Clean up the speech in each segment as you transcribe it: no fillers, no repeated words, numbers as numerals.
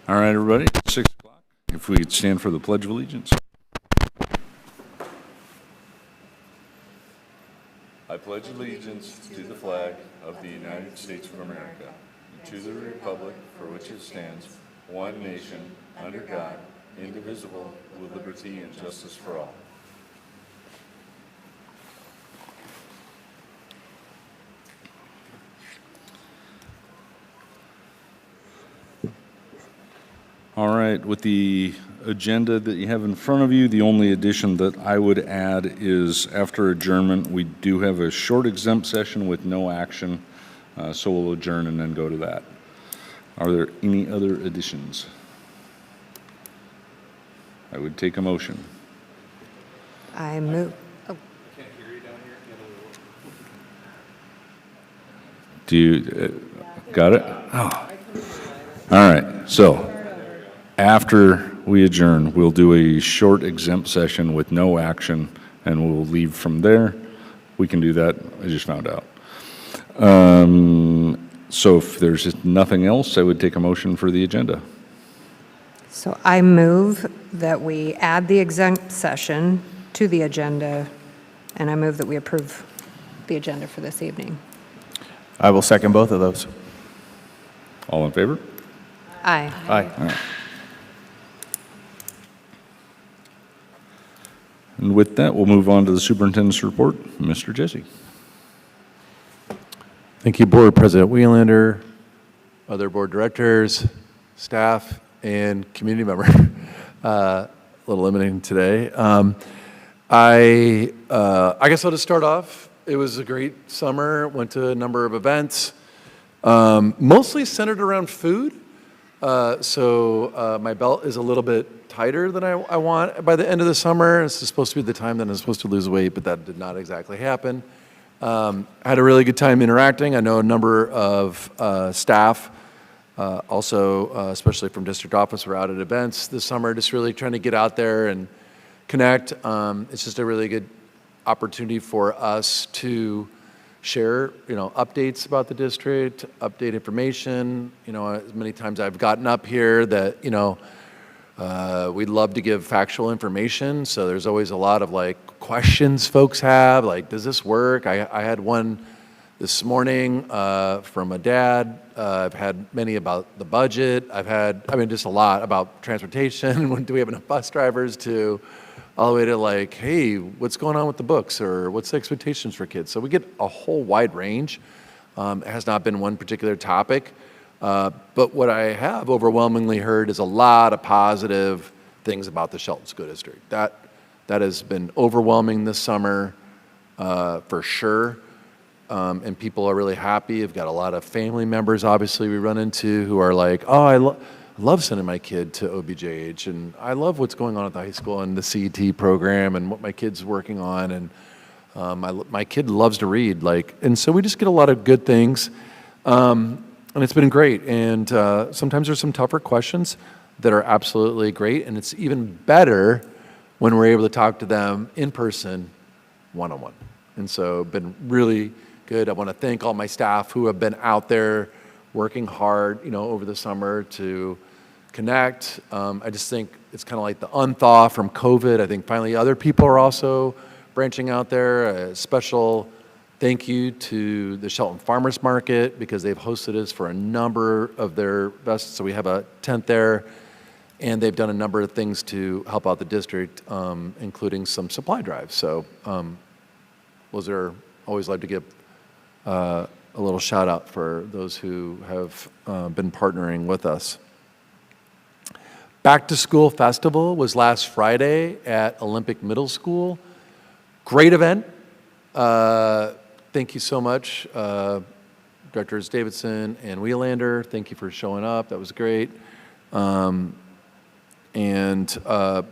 All right, everybody, 6 o'clock. If we could stand for the Pledge of Allegiance. I pledge allegiance to the flag of the United States of America, and to the republic for which it stands, one nation, under God, indivisible, with liberty and justice for all. All right, with the agenda that you have in front of you, the only addition that I would add is after adjournment, we do have a short exempt session with no action, so we'll adjourn and then go to that. Are there any other additions? I would take a motion. I move. Oh. Do you, got it? Oh. All right, so after we adjourn, we'll do a short exempt session with no action, and we'll leave from there. We can do that. I just found out. So if there's nothing else, I would take a motion for the agenda. So I move that we add the exempt session to the agenda, and I move that we approve the agenda for this evening. I will second both of those. All in favor? Aye. Aye. All right. And with that, we'll move on to the superintendent's report. Mr. Jesse. Thank you, Board President Wiehlander, other board directors, staff, and community member. A little limiting today. I guess I'll just start off. It was a great summer. Went to a number of events, mostly centered around food. So my belt is a little bit tighter than I want by the end of the summer. This is supposed to be the time that I'm supposed to lose weight, but that did not exactly happen. Had a really good time interacting. I know a number of staff, also especially from district office, were out at events this summer, just really trying to get out there and connect. It's just a really good opportunity for us to share, updates about the district, update information. As many times I've gotten up here that, we'd love to give factual information. So there's always a lot of questions folks have, like, does this work? I had one this morning from a dad. I've had many about the budget. I've had, just a lot about transportation. When do we have enough bus drivers to all the way to hey, what's going on with the books, or what's the expectations for kids? So we get a whole wide range. It has not been one particular topic. But what I have overwhelmingly heard is a lot of positive things about the Shelton School District. That has been overwhelming this summer, for sure. And people are really happy. I've got a lot of family members, obviously, we run into who are like, oh, I love sending my kid to OBJH, and I love what's going on at the high school and the CET program and what my kid's working on, and my kid loves to read, and so we just get a lot of good things, and it's been great. And sometimes there's some tougher questions that are absolutely great, and it's even better when we're able to talk to them in person, one-on-one. And so been really good. I want to thank all my staff who have been out there working hard, over the summer to connect. I just think it's kind of like the unthaw from COVID. I think finally other people are also branching out there. A special thank you to the Shelton Farmers Market, because they've hosted us for a number of their best. So we have a tent there, and they've done a number of things to help out the district, including some supply drives. So always like to give a little shout out for those who have been partnering with us. Back to School Festival was last Friday at Olympic Middle School. Great event. Thank you so much, Directors Davidson and Wiehlander. Thank you for showing up. That was great. And it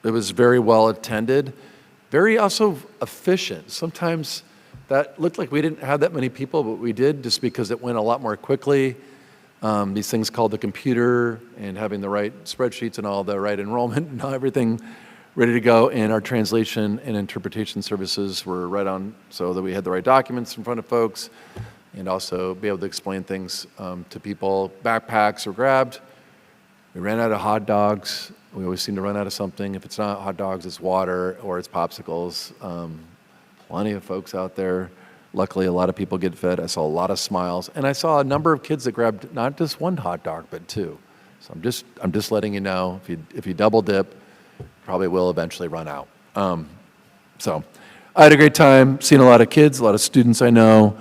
was very well attended. Very also efficient. Sometimes that looked like we didn't have that many people, but we did, just because it went a lot more quickly. These things called the computer, and having the right spreadsheets and all the right enrollment and everything ready to go, and our translation and interpretation services were right on, so that we had the right documents in front of folks, and also be able to explain things to people. Backpacks were grabbed, We ran out of hot dogs. We always seem to run out of something. If it's not hot dogs, it's water or it's popsicles. Plenty of folks out there. Luckily, a lot of people get fed. I saw a lot of smiles, and I saw a number of kids that grabbed not just one hot dog, but two. So I'm just letting you know, if you double dip, probably will eventually run out. So I had a great time, seeing a lot of kids, a lot of students I know,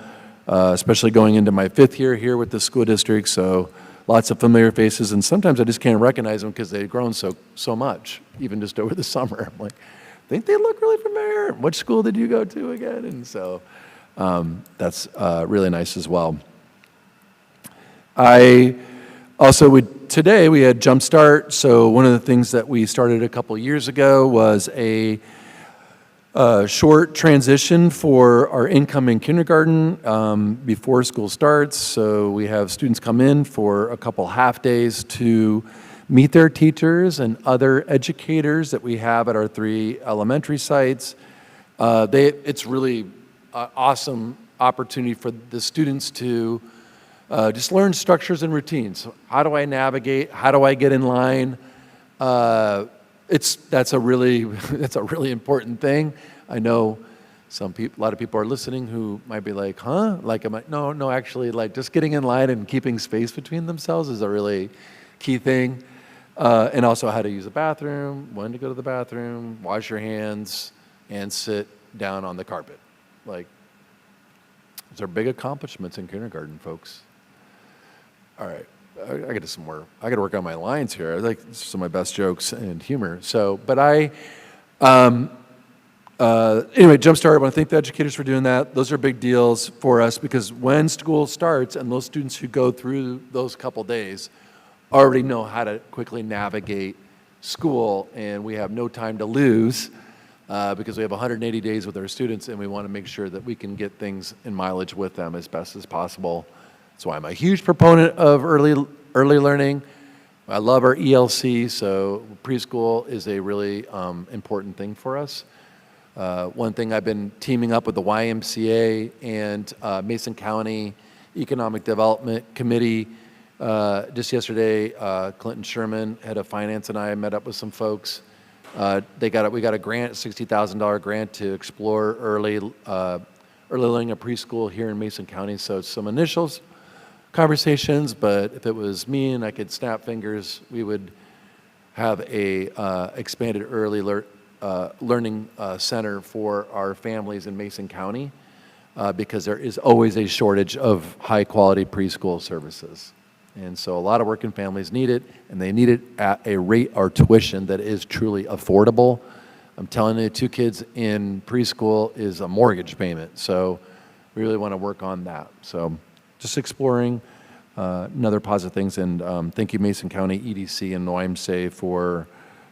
especially going into my 5th year here with the school district. So lots of familiar faces, and sometimes I just can't recognize them because they've grown so much, even just over the summer. I'm like, I think they look really familiar. Which school did you go to again? And so that's really nice as well. I also today we had Jumpstart. So one of the things that we started a couple years ago was a short transition for our incoming kindergarten before school starts. So we have students come in for a couple half days to meet their teachers and other educators that we have at our 3 elementary sites. It's really an awesome opportunity for the students to just learn structures and routines. How do I navigate? How do I get in line? That's a really important thing. I know a lot of people are listening who might be like, huh? Like, no, actually, like just getting in line and keeping space between themselves is a really key thing. And also how to use a bathroom, when to go to the bathroom, wash your hands, and sit down on the carpet. Like, those are big accomplishments in kindergarten, folks. All right. I got to work on my lines here. I like some of my best jokes and humor. So, but anyway, Jumpstart, I want to thank the educators for doing that. Those are big deals for us because when school starts and those students who go through those couple days already know how to quickly navigate school, and we have no time to lose because we have 180 days with our students, and we want to make sure that we can get things in mileage with them as best as possible. That's why I'm a huge proponent of early learning. I love our ELC, so preschool is a really important thing for us. One thing I've been teaming up with the YMCA and Mason County Economic Development Committee. Just yesterday, Clinton Sherman, head of finance, and I met up with some folks. We got a grant, $60,000 grant to explore early learning of preschool here in Mason County. So it's some initials conversations, but if it was me and I could snap fingers, we would have a expanded early learning center for our families in Mason County because there is always a shortage of high quality preschool services. And so a lot of working families need it, and they need it at a rate or tuition that is truly affordable. I'm telling you, 2 kids in preschool is a mortgage payment. So we really want to work on that. So just exploring another positive things. And thank you, Mason County EDC and YMCA for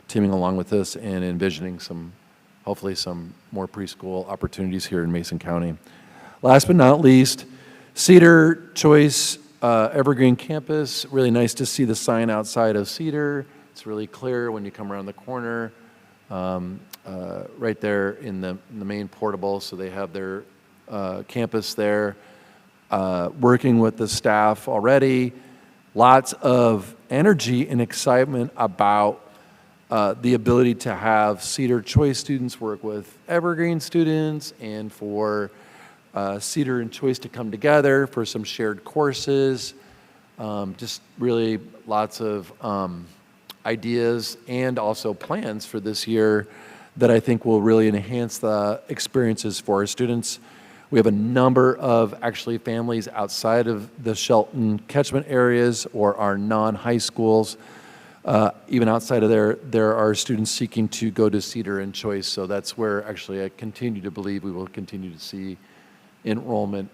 teaming along with us and envisioning hopefully some more preschool opportunities here in Mason County. Last but not least, Cedar Choice Evergreen Campus. Really nice to see the sign outside of Cedar. It's really clear when you come around the corner, right there in the main portable. So they have their campus there. Working with the staff already. Lots of energy and excitement about the ability to have Cedar Choice students work with Evergreen students and for Cedar and Choice to come together for some shared courses. Just really lots of ideas and also plans for this year that I think will really enhance the experiences for our students. We have a number of actually families outside of the Shelton catchment areas or our non-high schools. Even outside of there are students seeking to go to Cedar and Choice. So that's where actually I continue to believe we will continue to see enrollment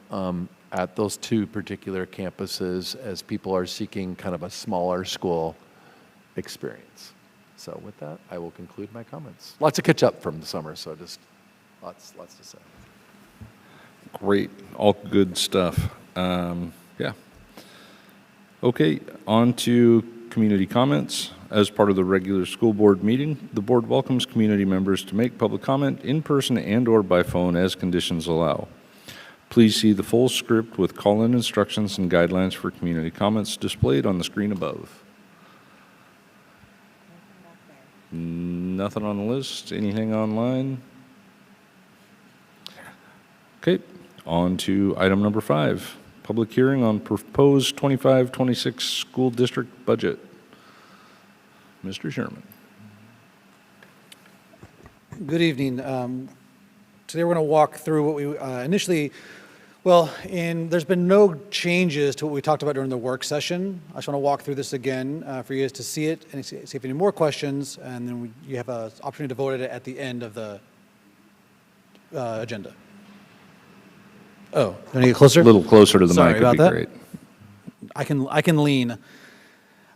at those 2 particular campuses as people are seeking kind of a smaller school experience. So with that, I will conclude my comments. Lots to catch up from the summer, so just lots to say. Great, all good stuff. Yeah. Okay, on to community comments. As part of the regular school board meeting, the board welcomes community members to make public comment in person and/or by phone as conditions allow. Please see the full script with call-in instructions and guidelines for community comments displayed on the screen above. Nothing on the list. Anything online? Okay, on to item number 5, public hearing on proposed 25-26 school district budget. Mr. Sherman. Good evening. Today we're going to walk through what we initially, there's been no changes to what we talked about during the work session. I just want to walk through this again for you guys to see it and see if you have any more questions, and then you have an opportunity to vote at it at the end of the agenda. Oh, do I need to get closer? A little closer to the Sorry mic would about be that. great. I can lean.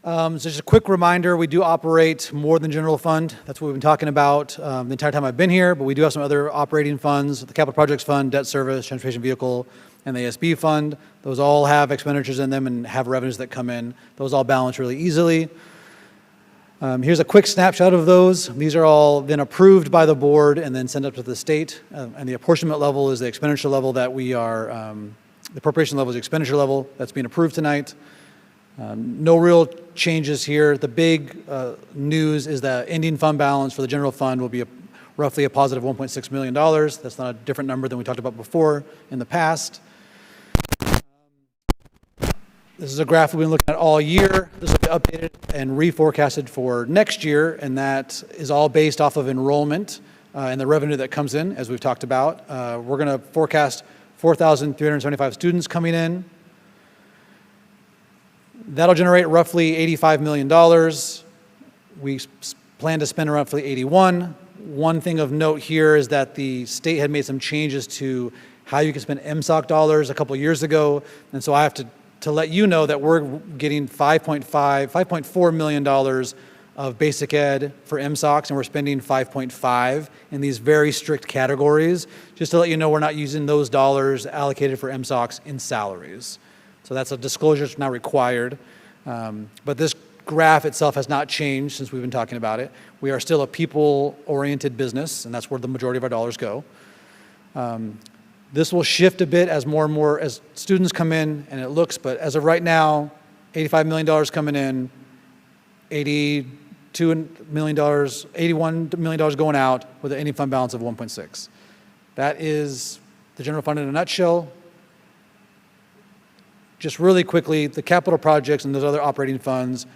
So just a quick reminder, we do operate more than general fund. That's what we've been talking about the entire time I've been here, but we do have some other operating funds, the capital projects fund, debt service, transportation vehicle, and the ASB fund. Those all have expenditures in them and have revenues that come in. Those all balance really easily. Here's a quick snapshot of those. These are all then approved by the board and then sent up to the state. And the apportionment level is the expenditure level that we are, the appropriation level is the expenditure level that's being approved tonight. No real changes here. The big news is that ending fund balance for the general fund will be roughly a positive $1.6 million. That's not a different number than we talked about before in the past. This is a graph we've been looking at all year. This will be updated and reforecasted for next year, and that is all based off of enrollment and the revenue that comes in, as we've talked about. We're going to forecast 4,375 students coming in. That'll generate roughly $85 million. We plan to spend roughly 81. One thing of note here is that the state had made some changes to how you can spend MSOC dollars a couple years ago, and so I have to let you know that we're getting $5.4 million of basic ed for MSOCs, and we're spending 5.5 in these very strict categories, just to let you know we're not using those dollars allocated for MSOCs in salaries. So that's a disclosure that's now required. But this graph itself has not changed since we've been talking about it. We are still a people-oriented business, and that's where the majority of our dollars go. This will shift a bit as more and more as students come in, and it looks, but as of right now, $85 million coming in, $82 million, $81 million going out with an ending fund balance of 1.6. That is the general fund in a nutshell. Just really quickly, the capital projects and those other operating funds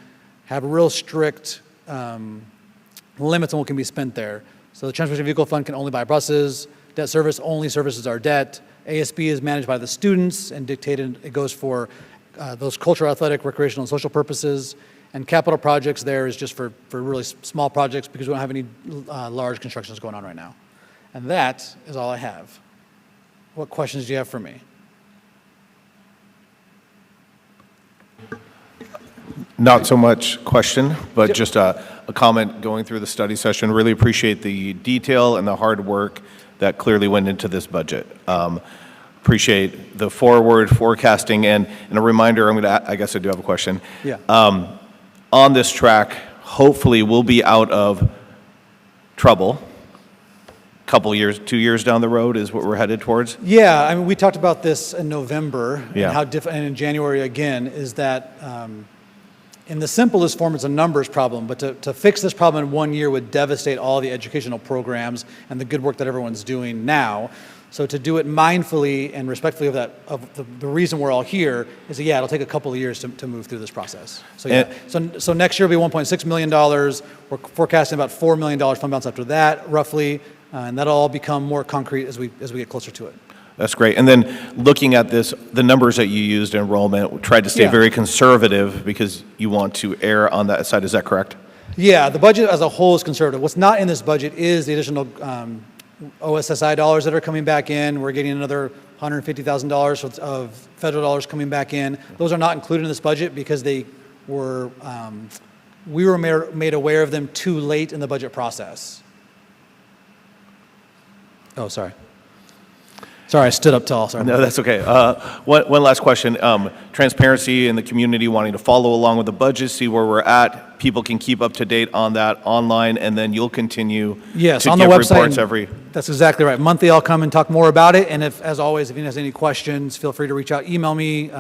have real strict limits on what can be spent there. So the transportation vehicle fund can only buy buses. Debt service only services our debt. ASB is managed by the students and dictated, it goes for those cultural, athletic, recreational, and social purposes. And capital projects there is just for really small projects because we don't have any large constructions going on right now. And that is all I have. What questions do you have for me? Not so much question, but just a comment going through the study session. Really appreciate the detail and the hard work that clearly went into this budget. Appreciate the forward forecasting and a reminder. I guess I do have a question. Yeah. On this track, hopefully we'll be out of trouble. Couple years, 2 years down the road is what we're headed towards. Yeah, I mean, we talked about this in November, Yeah. and how different, and in January again, is that in the simplest form, it's a numbers problem, but to fix this problem in 1 year would devastate all the educational programs and the good work that everyone's doing now. So to do it mindfully and respectfully of the reason we're all here is that, yeah, it'll take a couple of years to move through this process. So yeah, so next year will be $1.6 million. We're forecasting about $4 million fund balance after that, roughly, and that'll all become more concrete as we get closer to it. That's great. And then looking at this, the numbers that you used, enrollment, we tried to stay Yeah. very conservative because you want to err on that side. Is that correct? Yeah, the budget as a whole is conservative. What's not in this budget is the additional OSSI dollars that are coming back in. We're getting another $150,000 of federal dollars coming back in. Those are not included in this budget because they were, we were made aware of them too late in the budget process. Oh, sorry. Sorry, I stood up tall. Sorry. No, that's okay. One last question. Transparency in the community wanting to follow along with the budget, see where we're at. People can keep up to date on that online, and then you'll continue Yes, to on the give website. reports every... That's exactly right. Monthly, I'll come and talk more about it. And if, as always, if anyone has any questions, feel free to reach out, email me,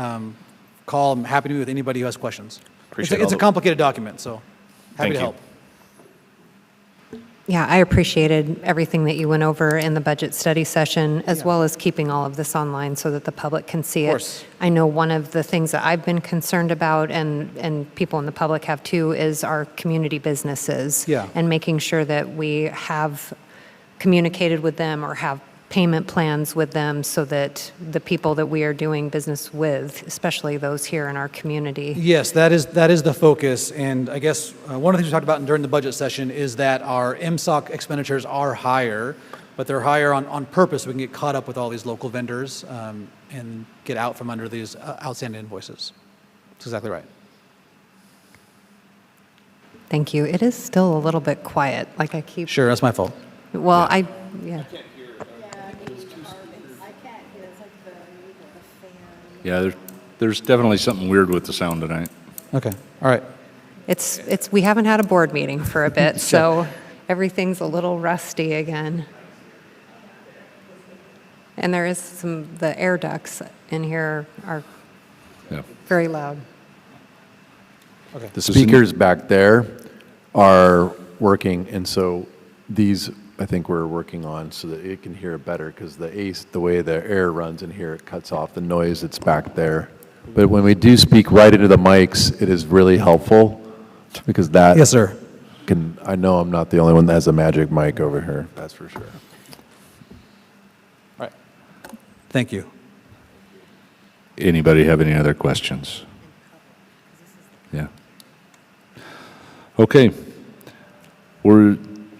call. I'm happy to meet with anybody who has questions. Appreciate It's all a the- complicated document, so happy Thank to you. help. Yeah, I appreciated everything that you went over in the budget study session, as well as keeping all of this online so that the public can see it. Of course. I know one of the things that I've been concerned about, and people in the public have too, is our community businesses. Yeah. And making sure that we have communicated with them or have payment plans with them so that the people that we are doing business with, especially those here in our community. Yes, that is the focus, and I guess one of the things we talked about during the budget session is that our MSOC expenditures are higher, but they're higher on purpose so we can get caught up with all these local vendors and get out from under these outstanding invoices. That's exactly right. Thank you. It is still a little bit quiet, like I keep, Sure, that's my fault. well, yeah. Yeah, there's definitely something weird with the sound tonight. Okay, all right. We haven't had a board meeting for a bit, so everything's a little rusty again. And there is the air ducts in here are Yeah. very loud. Okay. The speakers back there are working, and so these, I think we're working on so that it can hear better, because the way the air runs in here, it cuts off the noise that's back there. But when we do speak right into the mics, it is really helpful, because that Yes, sir. I know I'm not the only one that has a magic mic over here, that's for sure. All right. Thank you. Anybody have any other questions? Yeah. Okay. Were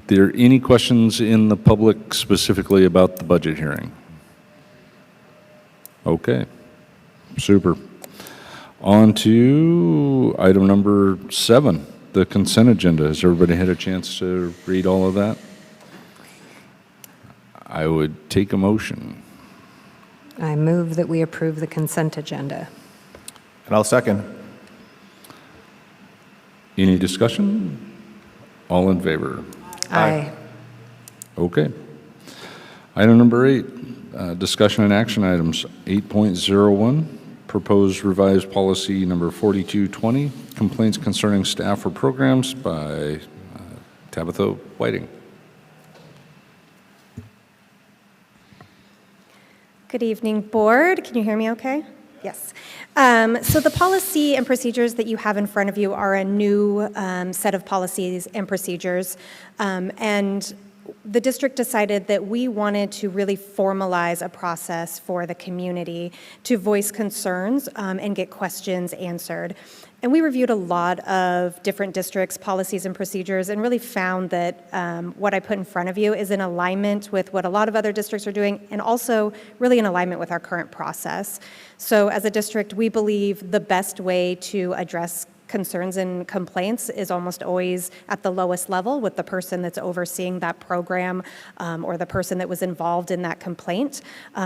there any questions in the public specifically about the budget hearing? Okay. Super. On to item number 7, the consent agenda. Has everybody had a chance to read all of that? I would take a motion. I move that we approve the consent agenda. And I'll second. Any discussion? All in favor? Aye. Okay. Item number 8, discussion and action items. 8.01, proposed revised policy number 4220, complaints concerning staff or programs by Tabitha Whiting. Good evening, Board. Can you hear me okay? Yes. So the policy and procedures that you have in front of you are a new set of policies and procedures. And the district decided that we wanted to really formalize a process for the community to voice concerns and get questions answered. And we reviewed a lot of different districts' policies and procedures and really found that what I put in front of you is in alignment with what a lot of other districts are doing and also really in alignment with our current process. So as a district, we believe the best way to address concerns and complaints is almost always at the lowest level with the person that's overseeing that program or the person that was involved in that complaint.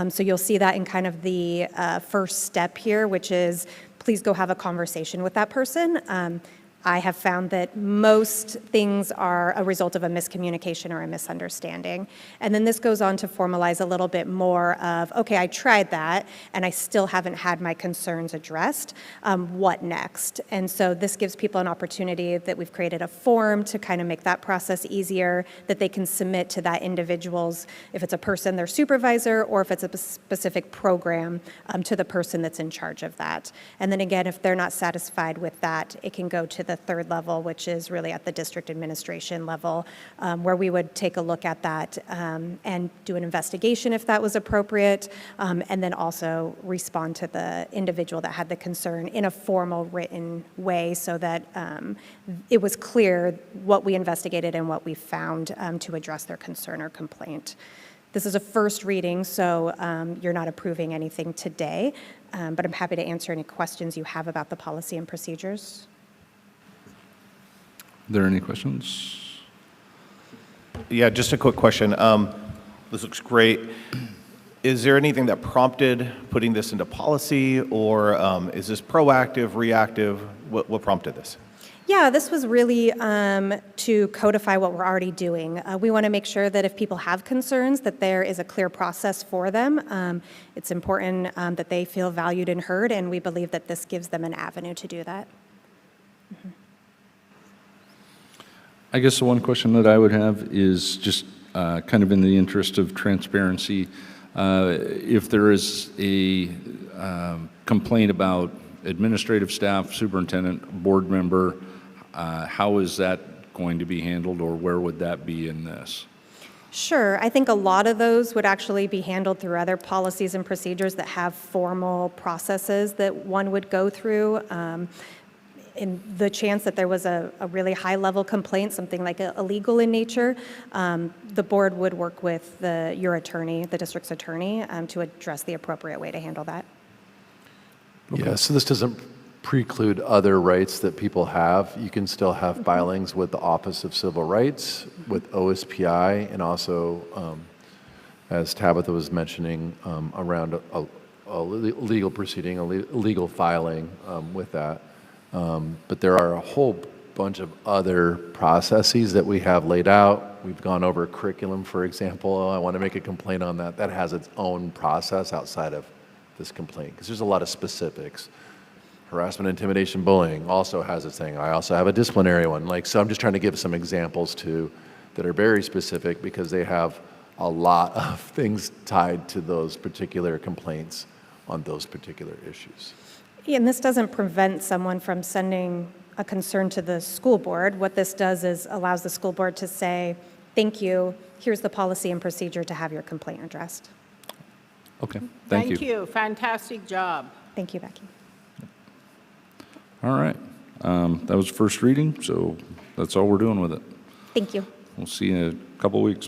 So you'll see that in kind of the first step here, which is please go have a conversation with that person. I have found that most things are a result of a miscommunication or a misunderstanding. And then this goes on to formalize a little bit more of, okay, I tried that and I still haven't had my concerns addressed. What next? And so this gives people an opportunity that we've created a form to kind of make that process easier, that they can submit to that individual's, if it's a person, their supervisor, or if it's a specific program, to the person that's in charge of that. And then again, if they're not satisfied with that, it can go to the third level, which is really at the district administration level, where we would take a look at that and do an investigation if that was appropriate, and then also respond to the individual that had the concern in a formal written way so that it was clear what we investigated and what we found to address their concern or complaint. This is a first reading, so you're not approving anything today, but I'm happy to answer any questions you have about the policy and procedures. Are there any questions? Yeah, just a quick question. This looks great. Is there anything that prompted putting this into policy, or is this proactive, reactive? What prompted this? Yeah, this was really to codify what we're already doing. We want to make sure that if people have concerns, that there is a clear process for them. It's important that they feel valued and heard, and we believe that this gives them an avenue to do that. Mm-hmm. I guess the one question that I would have is just kind of in the interest of transparency, if there is a complaint about administrative staff, superintendent, board member, how is that going to be handled, or where would that be in this? Sure. I think a lot of those would actually be handled through other policies and procedures that have formal processes that one would go through. In the chance that there was a really high-level complaint, something like illegal in nature, the board would work with your attorney, the district's attorney, to address the appropriate way to handle that. Yeah, so this doesn't preclude other rights that people have. You can still have filings with the Office of Civil Rights, with OSPI, and also, as Tabitha was mentioning, around a legal proceeding, a legal filing with that. But there are a whole bunch of other processes that we have laid out. We've gone over curriculum, for example. I want to make a complaint on that. That has its own process outside of this complaint, because there's a lot of specifics. Harassment, intimidation, bullying also has its thing. I also have a disciplinary one. So I'm just trying to give some examples that are very specific, because they have a lot of things tied to those particular complaints on those particular issues. Yeah, and this doesn't prevent someone from sending a concern to the school board. What this does is allows the school board to say, thank you, here's the policy and procedure to have your complaint addressed. Okay, thank you. Thank you. Fantastic job. Thank you, Becky. All right. That was first reading, so that's all we're doing with it. Thank you. We'll see you in a couple weeks.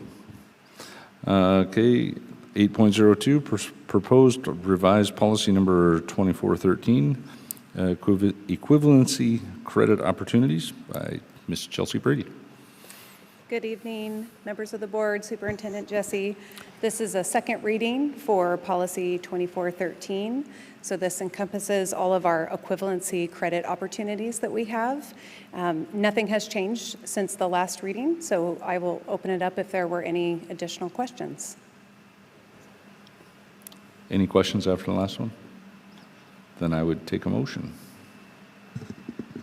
Okay, 8.02, proposed revised policy number 2413, equivalency credit opportunities by Ms. Chelsea Brady. Good evening, members of the board, Superintendent Jesse. This is a second reading for policy 2413. So this encompasses all of our equivalency credit opportunities that we have. Nothing has changed since the last reading, so I will open it up if there were any additional questions. Any questions after the last one? Then I would take a motion.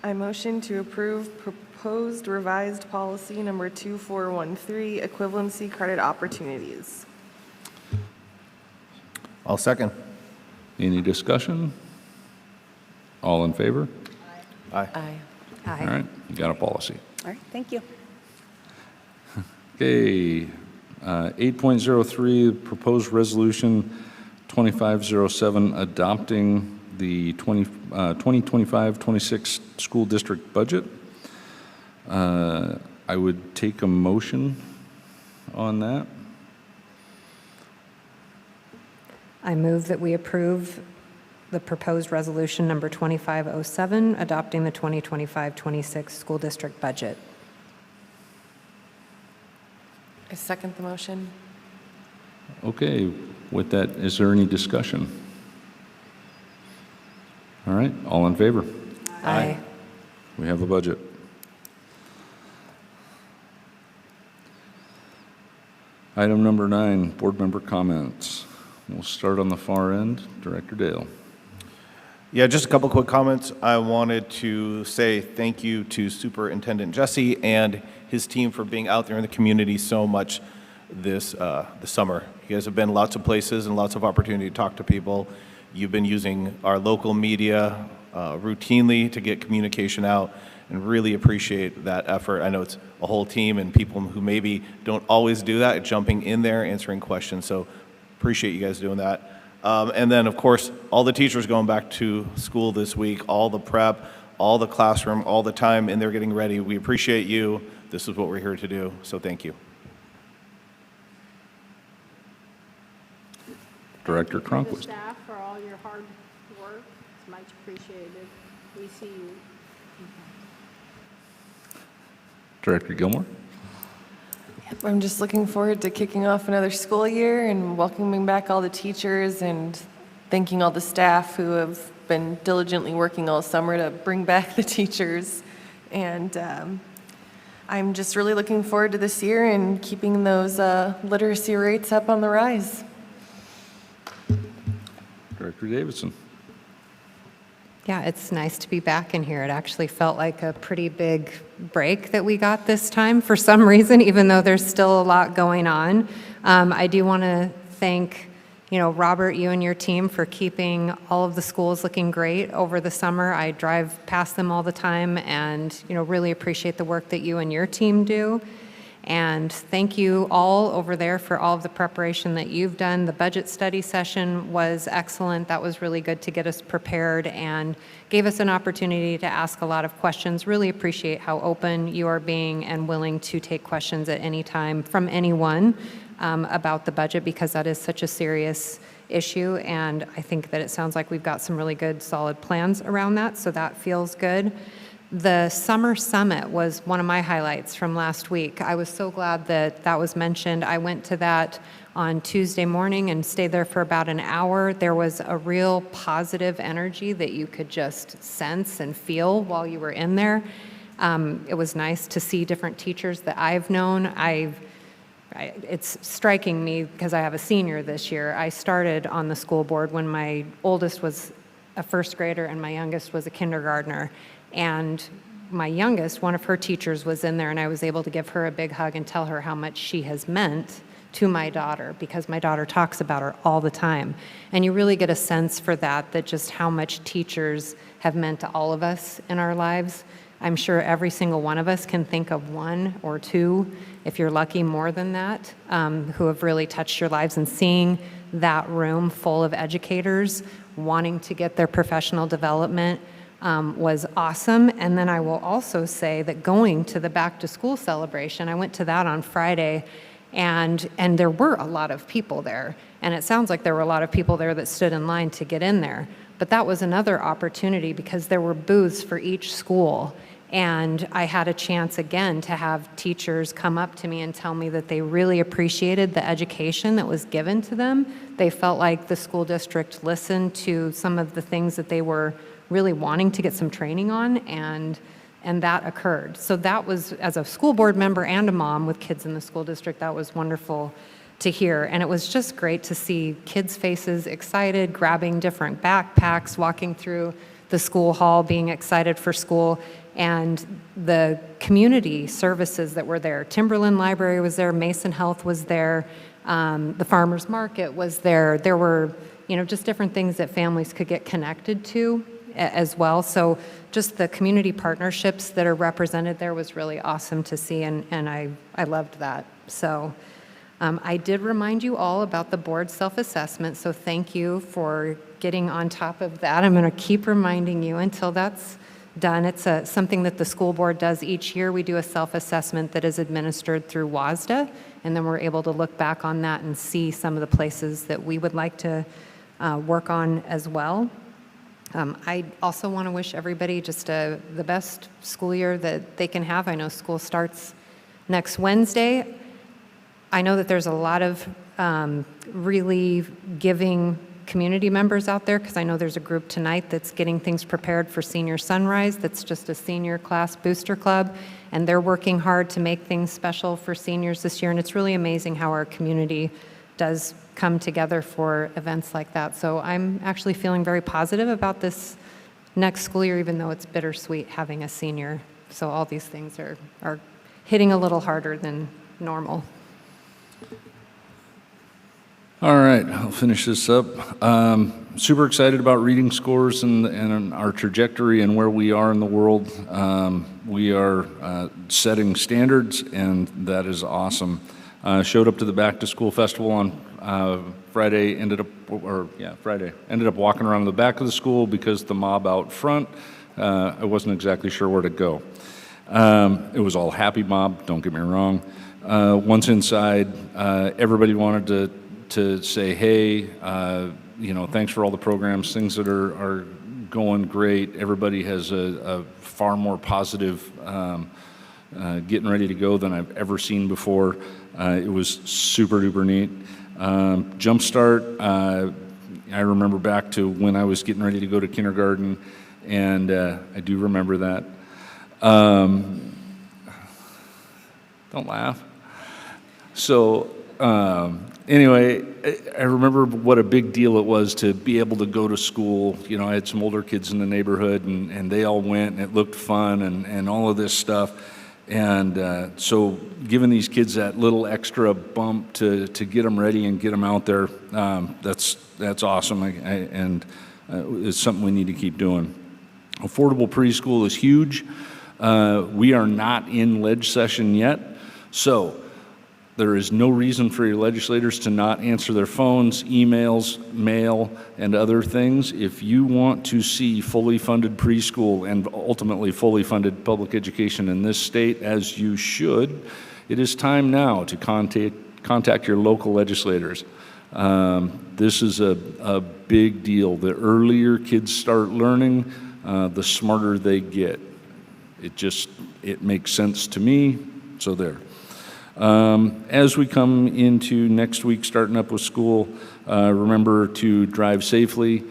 I motion to approve proposed revised policy number 2413, equivalency credit opportunities. I'll second. Any discussion? All in favor? Aye. Aye. All right, you got a policy. All right, thank you. Okay, 8.03, proposed resolution 2507, adopting the 2025-26 school district budget. I would take a motion on that. I move that we approve the proposed resolution number 2507, adopting the 2025-26 school district budget. I second the motion. Okay, with that, is there any discussion? All right, all in favor? Aye. We have a budget. Item number 9, board member comments. We'll start on the far end. Director Dale. Yeah, just a couple quick comments. I wanted to say thank you to Superintendent Jesse and his team for being out there in the community so much this summer. You guys have been lots of places and lots of opportunity to talk to people. You've been using our local media routinely to get communication out, and really appreciate that effort. I know it's a whole team and people who maybe don't always do that, jumping in there, answering questions, so appreciate you guys doing that. And then, of course, all the teachers going back to school this week, all the prep, all the classroom, all the time in there getting ready. We appreciate you. This is what we're here to do, so thank you. Director The Cronquist. staff for all your hard work. It's much appreciated. We see you. Director Gilmore. I'm just looking forward to kicking off another school year and welcoming back all the teachers and thanking all the staff who have been diligently working all summer to bring back the teachers. And I'm just really looking forward to this year and keeping those literacy rates up on the rise. Director Davidson. Yeah, it's nice to be back in here. It actually felt like a pretty big break that we got this time for some reason, even though there's still a lot going on. I do want to thank, Robert, you and your team for keeping all of the schools looking great over the summer. I drive past them all the time and, really appreciate the work that you and your team do. And thank you all over there for all of the preparation that you've done. The budget study session was excellent. That was really good to get us prepared and gave us an opportunity to ask a lot of questions. Really appreciate how open you are being and willing to take questions at any time from anyone about the budget, because that is such a serious issue. And I think that it sounds like we've got some really good, solid plans around that, so that feels good. The Summer Summit was one of my highlights from last week. I was so glad that that was mentioned. I went to that on Tuesday morning and stayed there for about an hour. There was a real positive energy that you could just sense and feel while you were in there. It was nice to see different teachers that I've known. It's striking me because I have a senior this year. I started on the school board when my oldest was a first grader and my youngest was a kindergartner. And my youngest, one of her teachers was in there, and I was able to give her a big hug and tell her how much she has meant to my daughter, because my daughter talks about her all the time. And you really get a sense for that just how much teachers have meant to all of us in our lives. I'm sure every single one of us can think of one or two, if you're lucky, more than that, who have really touched your lives. And seeing that room full of educators wanting to get their professional development was awesome. And then I will also say that going to the back to school celebration, I went to that on Friday, and there were a lot of people there. And it sounds like there were a lot of people there that stood in line to get in there. But that was another opportunity because there were booths for each school. And I had a chance again to have teachers come up to me and tell me that they really appreciated the education that was given to them. They felt like the school district listened to some of the things that they were really wanting to get some training on, and that occurred. So that was, as a school board member and a mom with kids in the school district, that was wonderful to hear. And it was just great to see kids' faces excited, grabbing different backpacks, walking through the school hall, being excited for school, and the community services that were there. Timberland Library was there, Mason Health was there, the farmers market was there. There were, just different things that families could get connected to as well. So just the community partnerships that are represented there was really awesome to see, and I loved that. So I did remind you all about the board self-assessment, so thank you for getting on top of that. I'm going to keep reminding you until that's done. It's something that the school board does each year. We do a self-assessment that is administered through WASDA, and then we're able to look back on that and see some of the places that we would like to work on as well. I also want to wish everybody just the best school year that they can have. I know school starts next Wednesday. I know that there's a lot of really giving community members out there, because I know there's a group tonight that's getting things prepared for Senior Sunrise. That's just a senior class booster club, and they're working hard to make things special for seniors this year. And it's really amazing how our community does come together for events like that. So I'm actually feeling very positive about this next school year, even though it's bittersweet having a senior. So all these things are hitting a little harder than normal. All right, I'll finish this up. Super excited about reading scores and our trajectory and where we are in the world. We are setting standards, and that is awesome. Showed up to the Back to School Festival on Friday, ended up walking around the back of the school because the mob out front, I wasn't exactly sure where to go. It was all happy mob, don't get me wrong. Once inside, everybody wanted to say, hey, thanks for all the programs, things that are going great. Everybody has a far more positive getting ready to go than I've ever seen before. It was super duper neat. Jumpstart, I remember back to when I was getting ready to go to kindergarten, and I do remember that. Don't laugh. So Anyway, I remember what a big deal it was to be able to go to school. You know, I had some older kids in the neighborhood, and they all went, and it looked fun, and all of this stuff. And so giving these kids that little extra bump to get them ready and get them out there, that's awesome, and it's something we need to keep doing. Affordable preschool is huge. We are not in leg session yet, so there is no reason for your legislators to not answer their phones, emails, mail, and other things. If you want to see fully funded preschool and ultimately fully funded public education in this state, as you should, it is time now to contact your local legislators. This is a big deal. The earlier kids start learning, the smarter they get. It makes sense to me, so there. As we come into next week, starting up with school, remember to drive safely.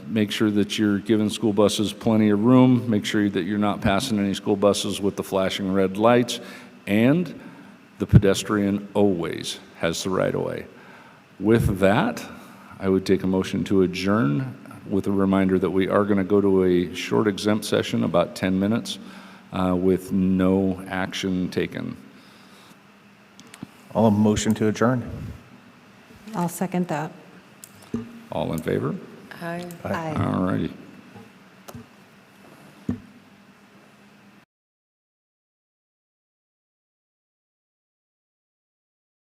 Make sure that you're giving school buses plenty of room. Make sure that you're not passing any school buses with the flashing red lights. And the pedestrian always has the right of way. With that, I would take a motion to adjourn with a reminder that we are going to go to a short exempt session, about 10 minutes, with no action taken. I'll motion to adjourn. I'll second that. All in favor? Aye. Aye. All righty.